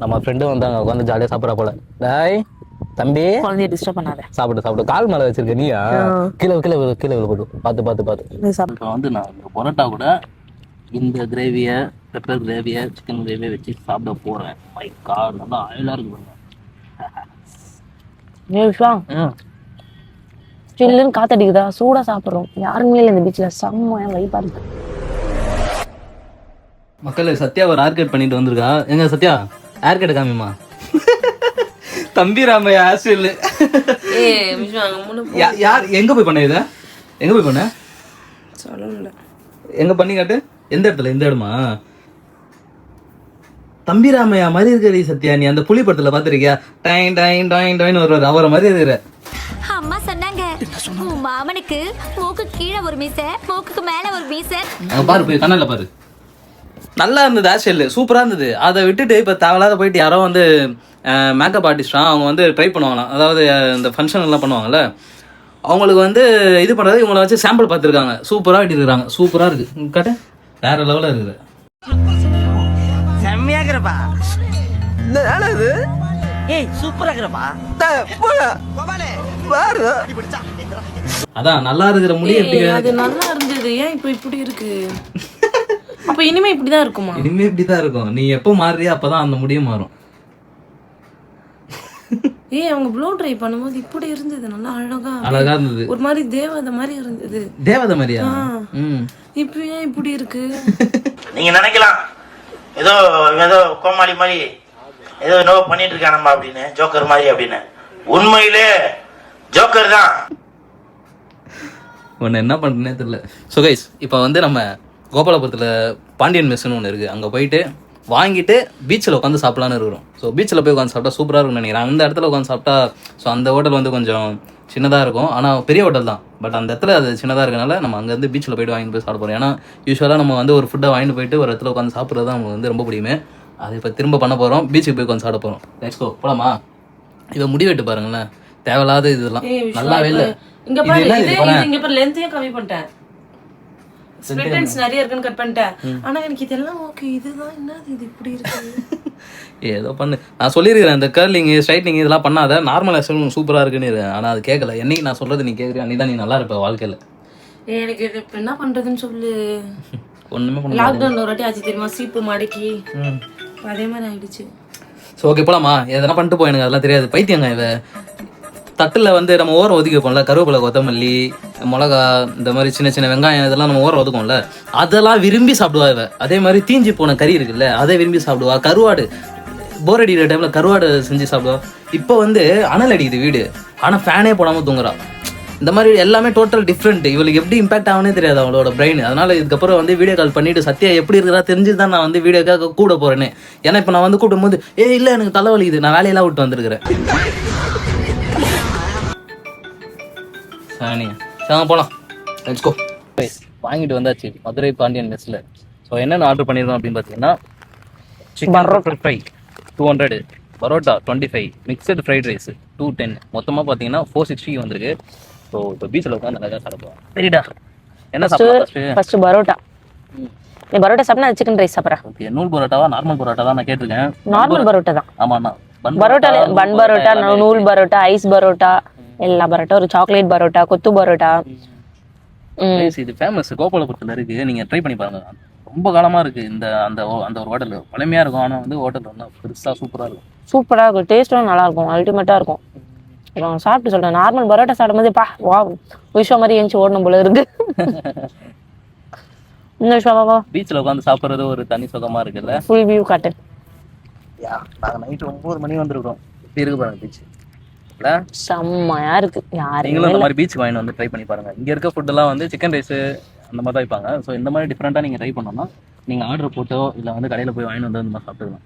நம்ம ஃப்ரெண்டும் வந்தாங்க உட்காந்து ஜாலியாக சாப்பிட்றா போல. டாய் தம்பி குழந்தைய டிஸ்டர்ப் பண்ணாத. சாப்பிட்டு கால் மேலே வச்சிருக்க நீயா? கீழே போட்டு பார்த்து இப்போ வந்து நான் இந்த பரோட்டா கூட இந்த கிரேவியை பெப்பர் கிரேவியை சிக்கன் கிரேவியை வச்சு சாப்பிட போகிறேன். மை காட் நல்லா ஆயிலாக இருக்கு. சில்லுன்னு காத்தடிக்குதா, சூடா சாப்பிட்றோம். யாருமே இல்லை இந்த பீச்சில், செம்மையா வைப்பா இருக்கு. மக்கள் சத்யா ஒரு ஹேர் கட் பண்ணிட்டு வந்திருக்கா. எங்க சத்யா ஹேர் கட் காமிமா. தம்பி ராமையா ஹேர் யார் எங்க போய் பண்ண இதை? எங்க போய் பண்ண சொல்லல. எங்க பண்ணி காட்டு. எந்த இடத்துல? இந்த இடமா? தம்பி ராமையா மாதிரி இருக்கிற சத்யா. நீ அந்த புலி படத்துல பாத்திருக்கியா? டைன் டைன் டைன் டைன் வருவாரு, அவரை மாதிரி இருக்கிற. அம்மா சொன்னாங்க உன் மாமனுக்கு மூக்கு கீழே ஒரு மீசை, மூக்குக்கு மேல ஒரு மீசை. பாரு போய் கண்ணால பாரு. நல்லா இருந்தது, ஹேர் சூப்பராக இருந்தது. அதை விட்டுட்டு இப்போ தேவையில்லாத போயிட்டு யாரோ வந்து மேக்கப் ஆர்டிஸ்டா அவங்க வந்து ட்ரை பண்ணுவாங்களாம். அதாவது இந்த ஃபங்க்ஷன் எல்லாம் பண்ணுவாங்கல்ல, அவங்களுக்கு வந்து இது பண்ணுறது இவங்களை வச்சு சாம்பிள் பார்த்துருக்காங்க. சூப்பராக வெட்டிருக்காங்க. சூப்பராக இருக்குது. கட்ட வேற லெவலில் இருக்குது. செம்மையா இருக்கிறப்பா. ஏய் சூப்பரா இருக்கிறப்பா. அதான் நல்லா இருக்கிற முடி. அது நல்லா இருந்தது, ஏன் இப்போ இப்படி இருக்கு? அப்ப இனிமே இப்படிதான் இருக்குமா? இனிமே இப்படிதான் இருக்கும். நீ எப்போ மாறுறியா அப்பதான் அந்த முடியும் மாறும். அவங்க ப்ளோ ட்ரை பண்ணும்போது இப்படி இருந்தது, நல்லா அழகா இருந்தது. ஒரு மாதிரி தேவதை மாதிரி இருந்தது. தேவதை மாதிரியா? இப்ப ஏன் இப்படி இருக்கு? நீங்க நினைக்கலாம் ஏதோ ஏதோ கோமாளி மாதிரி ஏதோ என்னவோ பண்ணிட்டு இருக்கானம்மா அப்படின்னு, ஜோக்கர் மாதிரி அப்படின்னு. உண்மையிலே ஜோக்கர் தான். ஒன்று என்ன பண்ணுறேன்னே தெரியல. ஸோ கைஸ் இப்போ வந்து நம்ம கோபாலபுரத்தில் பாண்டியன் மெஸ்ஸுன்னு ஒன்று இருக்குது. அங்கே போயிட்டு வாங்கிட்டு பீச்சில் உட்காந்து சாப்பிட்லான்னு இருக்கிறோம். ஸோ பீச்சில் போய் உட்காந்து சாப்பிட்டா சூப்பராக இருக்கும்னு நினைக்கிறேன். அந்த இடத்துல உட்காந்து சாப்பிட்டா, ஸோ அந்த ஹோட்டல் வந்து கொஞ்சம் சின்னதாக இருக்கும், ஆனால் பெரிய ஹோட்டல் தான். பட் அந்த இடத்துல அது சின்னதாக இருக்கனால நம்ம அங்கேருந்து பீச்சில் போய்ட்டு வாங்கிட்டு போய் சாப்பிட போகிறோம். ஏன்னா யூஸ்வலாக நம்ம வந்து ஒரு ஃபுட்டை வாங்கிட்டு போயிட்டு ஒரு இடத்துல உட்காந்து சாப்பிட்றது தான் நமக்கு வந்து ரொம்ப பிடிக்குமே. அது இப்போ திரும்ப பண்ண போகிறோம். பீச்சுக்கு போய் உட்காந்து சாப்பிட போகிறோம். Let's go. போலாமா? இதை முடிவெட்டு பாருங்களேன். தேவையில்லாத இதெல்லாம் நல்லாவே இல்லை. இங்க பாரு லென்த்தையும் கம்மி பண்ணிட்டேன். ஸ்ப்ளிட் எண்ட்ஸ் நிறைய இருக்குன்னு கட் பண்ணிட்டேன். ஆனா எனக்கு இதெல்லாம் ஓகே. இதுதான் என்னது இது இப்படி இருக்கு? ஏதோ பண்ணு. நான் சொல்லியிருக்கிறேன் இந்த கர்லிங் ஸ்ட்ரைட்னிங் இதெல்லாம் பண்ணாத, நார்மல் ஹேர் சூப்பராக இருக்குன்னு. ஆனால் அது கேட்கல. என்னைக்கு நான் சொல்றது நீ கேட்குறியா? நீ தான் நீ நல்லா இருப்ப வாழ்க்கையில். எனக்கு இது இப்போ என்ன பண்றதுன்னு சொல்லு. ஒன்றுமே பண்ண. லாக்டவுன் ஒரு வாட்டி ஆச்சு தெரியுமா, சீப்பு மடக்கி அதே மாதிரி ஆயிடுச்சு. ஸோ ஓகே போலாமா? எதனா பண்ணிட்டு போய், எனக்கு அதெல்லாம் தெரியாது. பைத்தியங்க இவ. தட்டில் வந்து நம்ம ஓரம் ஒதுக்கி வைப்போம்ல, கருவேப்பிலை, கொத்தமல்லி, மிளகா, இந்த மாதிரி சின்ன சின்ன வெங்காயம் இதெல்லாம் நம்ம ஓரம் ஒதுக்கும்ல, அதெல்லாம் விரும்பி சாப்பிடுவா இவ. அதே மாதிரி தீஞ்சி போன கறி இருக்குல்ல, அதை விரும்பி சாப்பிடுவா. கருவாடு போர் அடிக்கிற டைமில் கருவாடு செஞ்சு சாப்பிடுவா. இப்போ வந்து அனல் அடிக்குது வீடு, ஆனால் ஃபேனே போடாமல் தூங்குறா. இந்த மாதிரி எல்லாமே டோட்டல் டிஃப்ரெண்ட். இவளுக்கு எப்படி இம்பாக்ட் ஆகுனே தெரியாது அவளோட பிரெயின். அதனால் இதுக்கப்புறம் வந்து வீடியோ கால் பண்ணிவிட்டு சத்யா எப்படி இருக்கிறா தெரிஞ்சு தான் நான் வந்து வீடியோக்காக கூட போகிறேன்னு. ஏன்னா இப்போ நான் வந்து கூட்டும் போது இல்லை எனக்கு தலைவலிக்குது, நான் வேலையெல்லாம் விட்டு வந்துருக்கிறேன். சரிங்க போகலாம். Let's go. வாங்கிட்டு வந்தாச்சு மதுரை பாண்டியன் மெஸ்ஸில். ஸோ என்னென்ன ஆர்டர் பண்ணியிருந்தோம் அப்படின்னு பார்த்தீங்கன்னா, chicken fry 200, parotta 25, mixed fried rice 210, மொத்தமாக பார்த்தீங்கன்னா 460 வந்திருக்கு. ஸோ இப்போ பீச்சில் உட்காந்து நல்லா சாப்பிடுவோம். சரிடா, என்ன சாப்பிடுவோம்? ஃபர்ஸ்ட் பரோட்டா. நீ பரோட்டா சாப்பிட்டா சிக்கன் ரைஸ் சாப்பிட்றேன். ஓகே, நூல் பரோட்டாவா நார்மல் பரோட்டா தான் நான் கேட்டிருக்கேன். நார்மல் பரோட்டா தான். ஆமாண்ணா. பரோட்டா, பன் பரோட்டா, நூல் பரோட்டா, ஐஸ் பரோட்டா, எல்லா பரோட்டா, ஒரு சாக்லேட் பரோட்டா, கொத்து பரோட்டா. இது ஃபேமஸ், கோபாலபுரத்தில் இருக்கு. நீங்க ட்ரை பண்ணி பாருங்க. ரொம்ப காலமா இருக்கு இந்த அந்த ஒரு ஹோட்டல். பழமையா இருக்கும், ஆனால் வந்து ஹோட்டல் வந்து பெருசா சூப்பரா இருக்கும். சூப்பரா இருக்கும், டேஸ்டும் நல்லா இருக்கும், அல்டிமேட்டா இருக்கும். இப்போ சாப்பிட்டு சொல்றேன், நார்மல் பரோட்டா சாப்பிடும்போது பா வா விஷயம் மாதிரி எழுந்து ஓடணும் போல இருக்கு. இந்த விஷயம் பீச்சில் உட்காந்து சாப்பிட்றது ஒரு தனி சுகமா இருக்குல்ல. ஃபுல் வியூ காட்டு. நாங்கள் நைட்டு 9 மணி வந்துருக்கோம். எப்படி இருக்கு பாருங்க பீச். செம்மையா இருக்கு. நீங்களும் இந்த மாதிரி பீச் வாங்கி வந்து ட்ரை பண்ணி பாருங்க. இங்க இருக்க ஃபுட் எல்லாம் வந்து சிக்கன் ரைஸ் அந்த மாதிரி தான் வைப்பாங்க. ஸோ இந்த மாதிரி டிஃப்ரெண்டா நீங்க ட்ரை பண்ணோம்னா நீங்க ஆர்டர் போட்டோ இல்லை வந்து கடையில போய் வாங்கி வந்து அந்த மாதிரி சாப்பிட்டுக்கலாம்.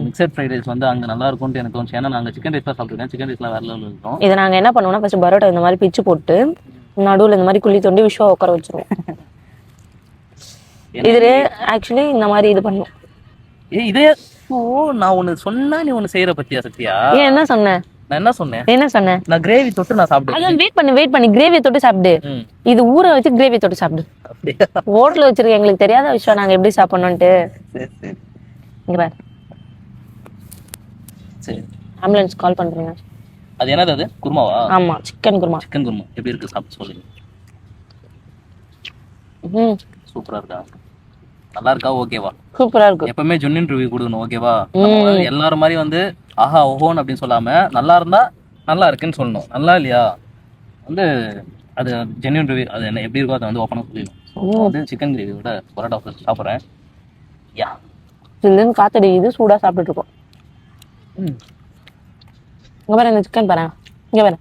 மிக்சட் ஃப்ரைட் ரைஸ் வந்து அங்கே நல்லா இருக்கும்னு எனக்கு தோணுச்சு. ஏன்னா நாங்கள் சிக்கன் ரைஸ் தான் சாப்பிட்டுருக்கேன். சிக்கன் ரைஸ்லாம் வேற லெவலில் இருக்கும். இதை நாங்கள் என்ன பண்ணுவோம்னா, ஃபர்ஸ்ட் பரோட்டா இந்த மாதிரி பிச்சு போட்டு நடுவில் இந்த மாதிரி குழி தோண்டி விஷயம் உட்கார வச்சிருவோம். இது ஆக்சுவலி இந்த மாதிரி இது பண்ணும். இதே நான் ஒன்று சொன்னா நீ ஒன்று செய்யற பத்தியா சத்யா? ஏன் என்ன சொன்னேன்? நான் என்ன சொன்னேன்? நான் கிரேவி தொட்டு நான் சாப்பிடுவேன். அதான் வெயிட் பண்ணி கிரேவியை தொட்டு சாப்பிடு. இது ஊற வச்சு கிரேவியை தொட்டு சாப்பிடு. ஹோட்டல் வச்சிருக்க எங்களுக்கு தெரியாத விஷயம் நாங்க எப்படி சாப்பிடணும்ட்டு. இங்க பாரு, சரி. ஆம்புலன்ஸ் கால் பண்றேங்க. அது என்னது அது குருமாவா? ஆமா, சிக்கன் குருமா. சிக்கன் குருமா எப்படி இருக்கு சாப்பிட்டு சொல்லுங்க. சூப்பரா இருக்கா? நல்லா இருக்கா? ஓகேவா? சூப்பரா இருக்கு. எப்பவுமே ஜென்யூன் ரிவ்யூ கொடுக்கணும், ஓகேவா? எல்லாரும் மாதிரி வந்து ஆஹா ஓஹோன்னு அப்படின்னு சொல்லாம நல்லா இருந்தா நல்லா இருக்குன்னு சொல்லணும். நல்லா இல்லையா வந்து அது ஜென்யூன் ரிவ்யூ, அது என்ன எப்படி இருக்கோ அதை வந்து ஓப்பனாக சொல்லிடணும். வந்து சிக்கன் கிரேவியோட பரோட்டா சாப்பிட்றேன். யா சில்லுன்னு காத்தடிக்குது, சூடா சாப்பிட்டுட்டு இருக்கோம். இங்க பாரு, இந்த சிக்கன் பாரு, இங்க பாரு.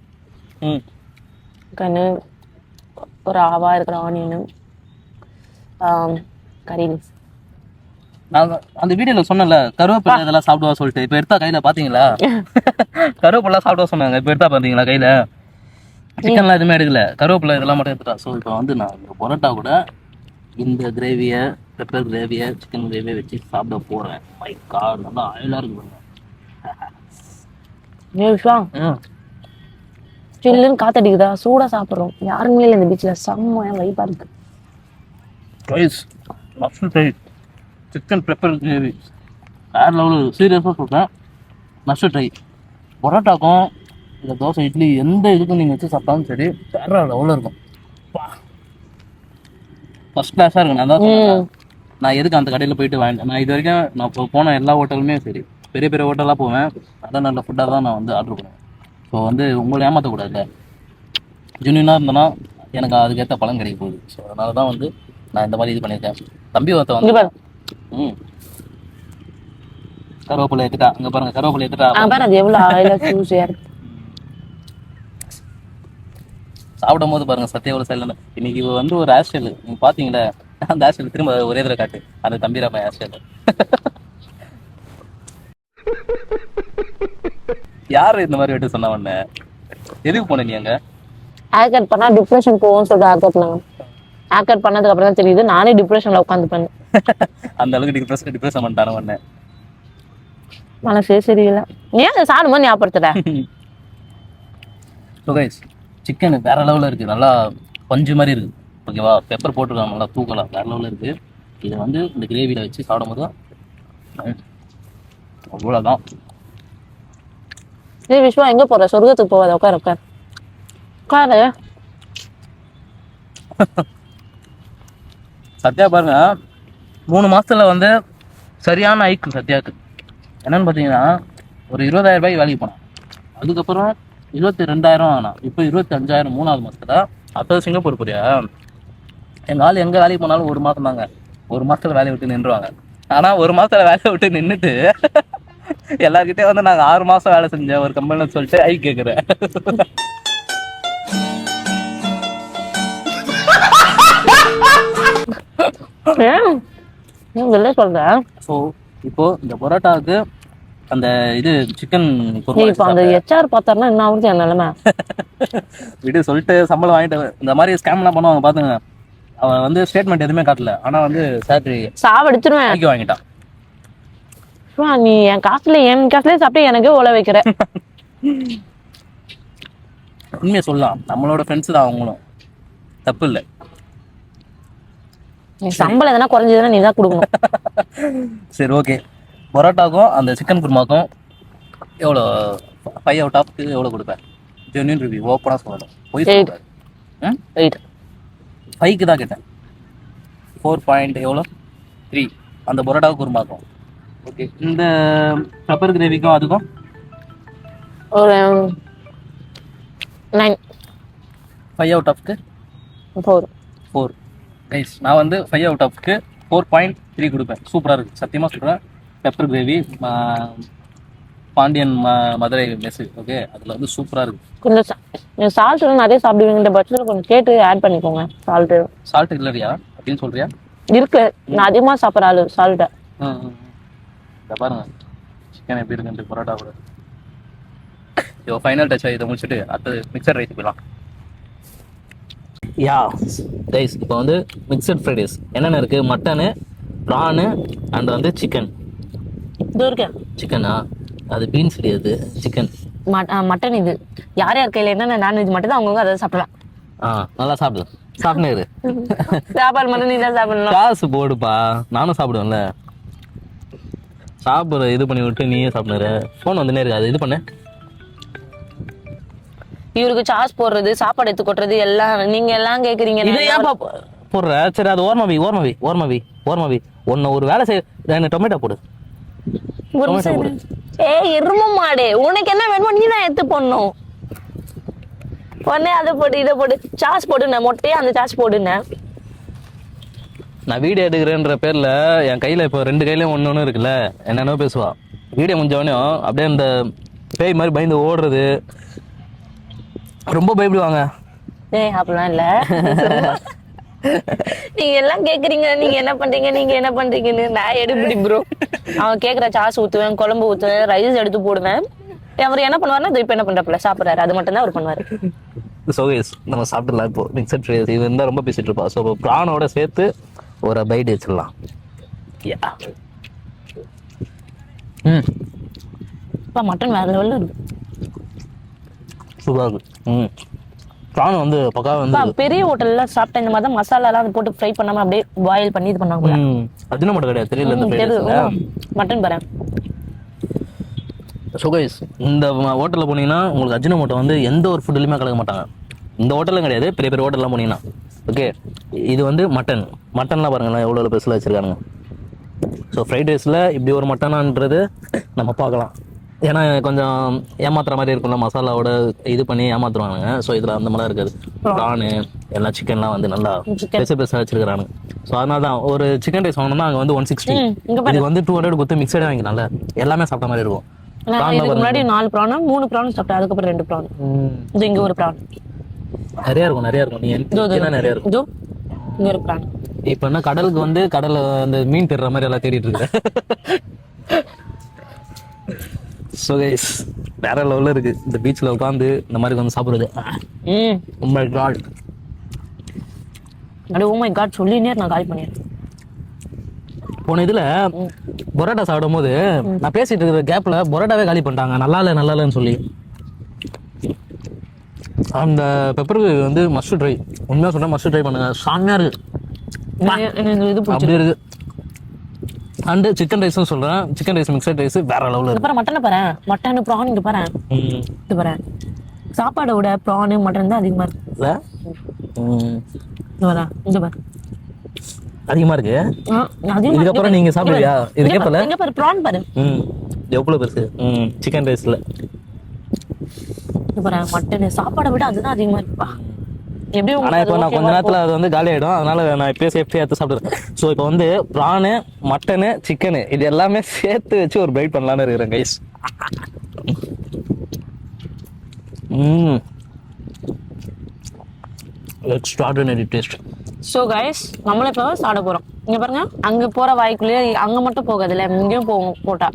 சிக்கனு, ஒரு ஆவா இருக்கிற ஆனியனு, கறி லீஸ். நான் அந்த வீடியோல சொன்னேன்ல கருவேப்பிலை இதெல்லாம் சாப்பிடுவா சொல்லிட்டு, இப்போ எடுத்தா கையில பாத்தீங்களா? கருவேப்பிலை சாப்பிடுவா சொன்னாங்க, இப்போ எடுத்தா பாத்தீங்களா கையில? சிக்கன்லாம் எதுவுமே எடுக்கல, கருவேப்பிலை இதெல்லாம் மட்டும் எடுத்துட்டா. ஸோ இப்போ வந்து நான் இந்த பரோட்டா கூட இந்த கிரேவியை, பெப்பர் கிரேவியை, சிக்கன் கிரேவியை வச்சு சாப்பிட போறேன். மை காட், நல்லா ஆயிலா இருக்கு. சில்லுன்னு காத்தடிக்குதா, சூடா சாப்பிட்றோம். யாருமே இல்லை இந்த பீச்சில், செம்மையா வைப்பா இருக்கு. சிக்கன் பெப்பர் கிரேவி வேற லெவலு, சீரியஸாக சொல்கிறேன். Must try. பரோட்டாக்கும் இந்த தோசை இட்லி எந்த இதுக்கும் நீங்கள் வச்சு சாப்பிட்டாலும் சரி வேற லெவலில் இருக்கும். ஃபர்ஸ்ட் கிளாஸாக இருக்கும். நான் தான் சொன்னேன், நான் எதுக்கு அந்த கடையில் போயிட்டு வாங்கிட்டேன். நான் இது வரைக்கும் நான் இப்போ போன எல்லா ஹோட்டலுமே சரி, பெரிய பெரிய ஹோட்டலாக போவேன், நல்ல நல்ல ஃபுட்டாக தான் நான் வந்து ஆர்டர் பண்ணுவேன். ஸோ வந்து உங்களை ஏமாற்றக்கூடாது, ஜென்யூனாக இருந்தேன்னா எனக்கு அதுக்கேற்ற பலன் கிடைக்க போகுது. ஸோ அதனால தான் வந்து நான் இந்த மாதிரி இது பண்ணியிருக்கேன். தம்பி ஒருத்த வந்து கருவேப்பிலை எடுத்துட்டா, அங்கே பாருங்க கருவேப்பிலை எடுத்துட்டா. அது எவ்வளோ ஆயிலா ஜூஸியா இருக்கு. சாப்பிடும் போது பாருங்க சத்தியம் எவ்வளோ சைலண்ட். இன்னைக்கு வந்து ஒரு ஹேர் ஸ்டைல் நீங்க பாத்தீங்களா, அந்த ஹேர் ஸ்டைல் திரும்ப ஒரே தடவை காட்டு, அந்த தம்பிராம ஹேர் ஸ்டைல். யாரு இந்த மாதிரி விட்டு சொன்ன உடனே எதுக்கு போன நீ? அங்க ஹேர் கட் பண்ணா டிப்ரெஷன் போகும்னு சொல்லிட்டு ஹேர் கட் பண்ணாங்க. ஹேர் கட் பண்ணதுக்கு அப்புறம் தான் தெரியுது நானே டிப்ரெஷன்ல உட்காந்து பண்ணேன். அந்த அளவுக்கு டிப்ரெஷன் பண்ணிட்டான உடனே மனசே சரியில்லை. ஏன் அதை சாப்பிடும் போது ஞாபகப்படுத்துற? ஸோ கைஸ், சிக்கன் வேற லெவலில் இருக்குது, நல்லா பஞ்சு மாதிரி இருக்குது, ஓகேவா? பெப்பர் போட்டுருக்காங்க, நல்லா தூக்கலாம், வேற லெவலில் இருக்குது. இதை வந்து இந்த கிரேவியில் வச்சு சாப்பிடும் போது தான் அவ்வளோதான். ஏய் விஸ்வா, எங்கே போகிற? சொர்க்கத்துக்கு போகாத, உட்கார உட்கார் உட்காரு. சத்யா பாருங்க, 3 மாசத்துல வந்து சரியான ஐக்கு சத்யாவுக்கு. என்னன்னு பார்த்தீங்கன்னா, ஒரு 20,000 ரூபாய்க்கு வேலைக்கு போனான், அதுக்கப்புறம் 22,000 ஆனா, இப்போ 25,000 3வது மாசத்துல. அப்போ சிங்கப்பூர் போறியா? எங்கள் ஆள் எங்கே வேலைக்கு போனாலும் 1 மாதம் தாங்க, 1 மாசத்துல வேலையை விட்டு நின்றுவாங்க. ஆனால் 1 மாசத்துல வேலையை விட்டு நின்றுட்டு எல்லார்கிட்டே வந்து நாங்கள் 6 மாசம் வேலை செஞ்சேன் ஒரு கம்பெனியில் சொல்லிட்டு ஐ கேட்குறேன். சொல்றேன். ஸோ இப்போ இந்த பரோட்டாவுக்கு அந்த இது சிக்கன் இப்போ அந்த HR பார்த்தாருன்னா என்ன ஆகுது என் நிலைமை? விடு சொல்லிட்டு சம்பளம் வாங்கிட்டு இந்த மாதிரி ஸ்கேம்லாம் பண்ணுவாங்க பாத்துங்க. அவன் வந்து ஸ்டேட்மெண்ட் எதுவுமே காட்டல, ஆனா வந்து சேலரி சாவடிச்சிருவேன் வாங்கிட்டான். நீ என் காசுலயே சாப்பிட்டு எனக்கே ஓலை வைக்கிற. உண்மையை சொல்லலாம், நம்மளோட ஃப்ரெண்ட்ஸ் தான் அவங்களும், தப்பு இல்லை. நீ சம்பளம் எதனா குறைஞ்சதுன்னா நீ தான் கொடுக்கணும். சரி ஓகே, பரோட்டாக்கும் அந்த சிக்கன் குருமாக்கும் எவ்வளோ 5 அவுட் ஆஃப் எவ்வளோ கொடுப்பேன்? ஜென்யூன் ரிவ்யூ, ஓப்பனாக சொல்லணும், போய் 8 5க்கு தான் கேட்டேன். 4.3 அந்த பரோட்டாவுக்கு குருமாக்கும். ஓகே, இந்த பெப்பர் கிரேவிக்கும் அதுக்கும் ஒரு 9. 5 அவுட் ஆஃப்க்கு 4. கைஸ், நான் வந்து 5 அவுட் ஆஃப்க்கு 4.3 கொடுப்பேன். சூப்பராக இருக்குது, சத்தியமாக சொல்கிறேன். Pepper gravy Pandian Madurai mess, okay, அதில் வந்து சூப்பராக இருக்குது. கொஞ்சம் சால்ட் நிறைய சாப்பிடுவீங்க பட்சத்தில் கொஞ்சம் கேட்டு ஆட் பண்ணிக்கோங்க. சால்ட் இல்லையா அப்படின்னு சொல்கிறியா? இருக்கு, நான் அதிகமாக சாப்பிட்ற ஆளு சால்ட்டை. இதை பாருங்க சிக்கன் எப்படி இருக்குன்ட்டு பரோட்டா கூட. இப்போ ஃபைனல் டச் இதை முடிச்சுட்டு அடுத்தது மிக்சர் ரைஸ் போயிடலாம். யா ரைஸ், இப்போ வந்து மிக்சட் ஃப்ரைட் ரைஸ் என்னென்ன இருக்குது? மட்டனு, ப்ரானு அண்ட் வந்து சிக்கன். இது இருக்கு சிக்கனா? அது பீன்ஸ் கிடையாது, சிக்கன் மட்டன். இது யார் யார் கையில் என்னென்ன நான்வெஜ் மட்டும் தான் அவங்கவுங்க அதை சாப்பிடலாம். நல்லா சாப்பிடு, சாப்பிடு. சாப்பாடு மட்டும் நீ தான் சாப்பிடணும். காசு போடுப்பா, நானும் சாப்பிடுவேன்ல. சாப்பிட்ற இது பண்ணி விட்டு நீயே சாப்பிடுற. ஃபோன் வந்துனே இருக்கு, அது இது பண்ணு. இவருக்கு சாஸ் போடுறது, சாப்பாடு எடுத்து கொட்டுறது எல்லாம் நீங்க எல்லாம் கேக்குறீங்க. இதை ஏன் போடுற? சரி அது ஓர்மவி ஒன்னு ஒரு வேலை செய்ய டொமேட்டோ போடு. எரும மாடு, உனக்கு என்ன வேணுமோ நீ தான் எடுத்து போடணும். உடனே அதை போட்டு இதை போட்டு சாஸ் போடுன மொட்டையா அந்த சாஸ் போடுன. நான் வீடியோ எடுக்கிறேன்ற பேர்ல என் கையில இப்போ 2 கையிலயும் ஒன்னு இருக்குல்ல, என்னென்ன பேசுவா. வீடியோ முடிஞ்சவனே அப்படியே இந்த பேய் மாதிரி பயந்து ஓடுறது, ரொம்ப பயப்படுவாங்க. அப்படிலாம் இல்ல. நீங்க எல்லாம் கேக்குறீங்க நீங்க என்ன பண்றீங்கன்னு. நான் எடுப்பிடி ப்ரோ. அவன் கேக்குற சாஸ் ஊத்துவேன், குழம்பு ஊத்துவேன், ரைஸ் எடுத்து போடுவேன். அவர் என்ன பண்ணுவாருன்னா இப்ப என்ன பண்றப்பல சாப்பிடுறாரு, அது மட்டும் தான் அவர் பண்ணுவாரு. சோகேஸ் நம்ம சாப்பிடலாம். இப்போ மிக்சட் ஃப்ரைஸ் இது இருந்தால் ரொம்ப பேசிட்டு இருப்பா. ஸோ இப்போ ப்ரானோட சேர்த்து ஒரு பைட் வச்சிடலாம். மட்டன் வேற லெவல்ல இருக்கு, சூப்பராக இருக்கு. ப்ரான் வந்து பக்கா வந்து பெரிய ஹோட்டல்ல சாப்பிட்ட இந்த மாதிரி மசாலாலாம் போட்டு ஃப்ரை பண்ணாம அப்படியே பாயில் பண்ணி இது பண்ணாங்க. அதுனா மட்டும் கிடையாது, தெரியல. மட்டன் பாறேன். ஸோ கைஸ், இந்த ஹோட்டலில் போனீங்கன்னா உங்களுக்கு அஜினோமோட்டோ வந்து எந்த ஒரு ஃபுட்லையுமே கலக்க மாட்டாங்க. இந்த ஹோட்டலும் கிடையாது, பெரிய பெரிய ஹோட்டல்லாம் போனீங்கன்னா. ஓகே, இது வந்து மட்டன்லாம் பாருங்களேன் எவ்வளோ பெருசில் வச்சுருக்காங்க. ஸோ ஃப்ரைட் ரைஸில் இப்படி ஒரு மட்டனான்றது நம்ம பார்க்கலாம். ஏன்னா கொஞ்சம் ஏமாத்துற மாதிரி இருக்கும்ல, மசாலாவோட இது பண்ணி ஏமாத்துருவானுங்க. ஸோ இதில் அந்த மாதிரிலாம் இருக்காது. ப்ரானு எல்லாம் சிக்கன்லாம் வந்து நல்லா பெருசாக வச்சிருக்கிறானுங்க. ஸோ அதனால தான் ஒரு சிக்கன் ரைஸ் வாங்கணும்னா அங்கே வந்து 160, இது வந்து 200 கொடுத்து மிக்சடே வாங்கிக்கலாம்ல, எல்லாமே சாப்பிட்ட மாதிரி இருக்கும். முன்னாடி 4 ப்ரான் 3 ப்ரான் சாப்பிட்டேன், அதுக்கப்புறம் 2 ப்ரான். இது இங்க ஒரு ப்ரான் நிறைய இருக்கும். நீ நிறைய இருக்கும். இங்க ஒரு ப்ரான். இப்போ என்ன கடலுக்கு வந்து கடல்ல அந்த மீன் தேடுற மாதிரி எல்லாம் தேடிட்டு இருக்கு. ஸோ கைஸ், வேற லெவலில் இருக்கு இந்த பீச்சில் உட்காந்து இந்த மாதிரி வந்து சாப்பிடுறது. Oh my god, oh my god சொல்லினே நான் கால் பண்ணிடுறேன். போன இதுல பொரோட்டா சாப்பிடும் போது நான் பேசிட்டு இருக்கிற கேப்ல பொரோட்டாவே காலி பண்ணிட்டாங்க, நல்லா இல்லைன்னு சொல்லி. அந்த பெப்பர் வந்து மஸ்ட் ட்ரை, உண்மையா சொன்னா மஸ்ட் ட்ரை பண்ணுங்க, செம்மையா இருக்கு. அப்படி இருக்கு. அண்ட் சிக்கன் ரைஸும் சொல்றேன், சிக்கன் ரைஸ் மிக்சட் ரைஸ் வேற லெவலில் இருக்கு. மட்டனை பாரு, மட்டன் ப்ரான் இங்க பாரு, இது பாரு. சாப்பாடோட ப்ரான் மட்டன் தான் அதிகமா இருக்கு. இந்த பாரு அதிகமா இருக்கு. இதுக்கப்புறம் நீங்க சாப்பிடுவியா? இது கேப்பல இங்க பாரு ப்ரான் பாரு, எவ்வளவு பெருசு. சிக்கன் ரைஸ்ல இது பாரு மட்டன் சாப்பாடை விட அதுதான் அதிகமா இருக்குப்பா. ஆனா இப்போ நான் கொஞ்ச நேரத்துல அது வந்து காலி ஆயிடும், அதனால நான் இப்பயே சேஃப்டியா எடுத்து சாப்பிடுறேன். ஸோ இப்போ வந்து ப்ரானு, மட்டனு, சிக்கனு இது எல்லாமே சேர்த்து வச்சு ஒரு பைட் பண்ணலான்னு இருக்கிறேன் guys. Extraordinary taste. So guys, நம்மள இப்போ சாப்பிட போறோம். இங்க பாருங்க, அங்க போற வாய்க்குள்ளேயே அங்க மட்டும் போகாதுல்ல, இங்கேயும் போகும் போட்டா.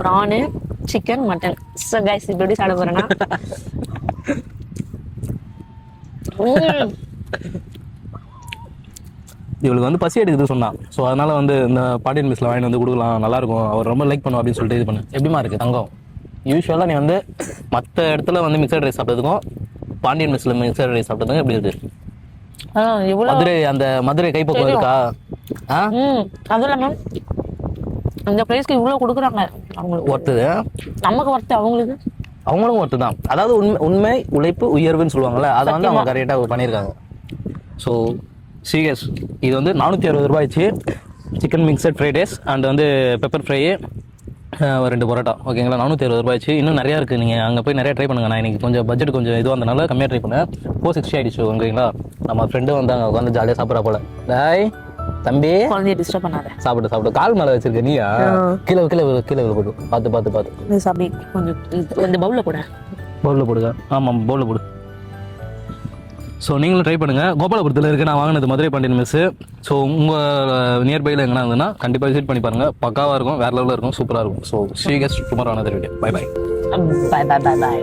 Prawn, chicken, mutton. So guys, இப்போ எப்படி சாப்பிட போறேன்னா இவளுக்கு வந்து பசி எடுக்குது சொன்னான். ஸோ அதனால வந்து இந்த பாண்டியன் மெஸ்ல வாங்கிட்டு வந்து கொடுக்கலாம், நல்லா இருக்கும், அவர் ரொம்ப லைக் பண்ணுவோம் அப்படின்னு சொல்லிட்டு இது பண்ணு. எப்படிமா இருக்கு தங்கம்? யூஸ்வலாக நீ வந்து மற்ற இடத்துல வந்து மிக்சட் ரைஸ் சாப்பிட்டதுக்கும் பாண்டியன் மெஸ்ல மிக்சட் ரைஸ் சாப்பிட்டதுக்கும் எப்படி இருக்கு? மதுரை அந்த மதுரை கைப்பக்கம் இருக்கா? அதுவும் இல்லாம அந்த பிரைஸ்க்கு இவ்வளவு கொடுக்குறாங்க, அவங்களுக்கு ஒர்த்துது, நமக்கு ஒர்த்து, அவங்களும் ஒர்த்து தான். அதாவது உண்மை உழைப்பு உயர்வுன்னு சொல்லுவாங்கல்ல, அதை வந்து அவங்க கரெக்டாக பண்ணியிருக்காங்க. ஸோ சீரியஸ், இது வந்து 460 ரூபாய்ச்சு chicken mixed fried rice and வந்து பெப்பர் ஃப்ரை, 2 பரோட்டா. ஓகேங்களா, 460 ரூபாய்ச்சு. இன்னும் நிறையா இருக்குது, நீங்கள் அங்கே போய் நிறைய ட்ரை பண்ணுங்கள். நான் இன்னைக்கு கொஞ்சம் பட்ஜெட் கொஞ்சம் இதுவாக இருந்தனால கம்மியாக ட்ரை பண்ணேன். 460 ஆகிடுச்சு. ஓகேங்களா, நம்ம ஃப்ரெண்டு வந்து அங்கே உட்காந்து ஜாலியாக சாப்பிட்றா போல. டாய் தம்பி, குழந்தைய டிஸ்டர்ப் பண்ணாத, சாப்பிட்டு கால் மேலே வச்சிருக்க நீயா? கீழே போட்டு பார்த்து சாப்பிடு. கொஞ்சம் இந்த பவுலில் போடுங்க. ஆமாம், பவுலில் போடு. ஸோ நீங்களும் ட்ரை பண்ணுங்கள். கோபாலபுரத்தில் இருக்குது, நான் வாங்கினது மதுரை பாண்டியன் மெஸ்ஸு. ஸோ உங்கள் நியர்பையில் எங்கன்னா இருந்ததுன்னா கண்டிப்பாக விசிட் பண்ணி பாருங்கள், பக்காவாக இருக்கும், வேறு லெவலில் இருக்கும், சூப்பராக இருக்கும். So see you guys tomorrow on another video. Bye bye. Bye.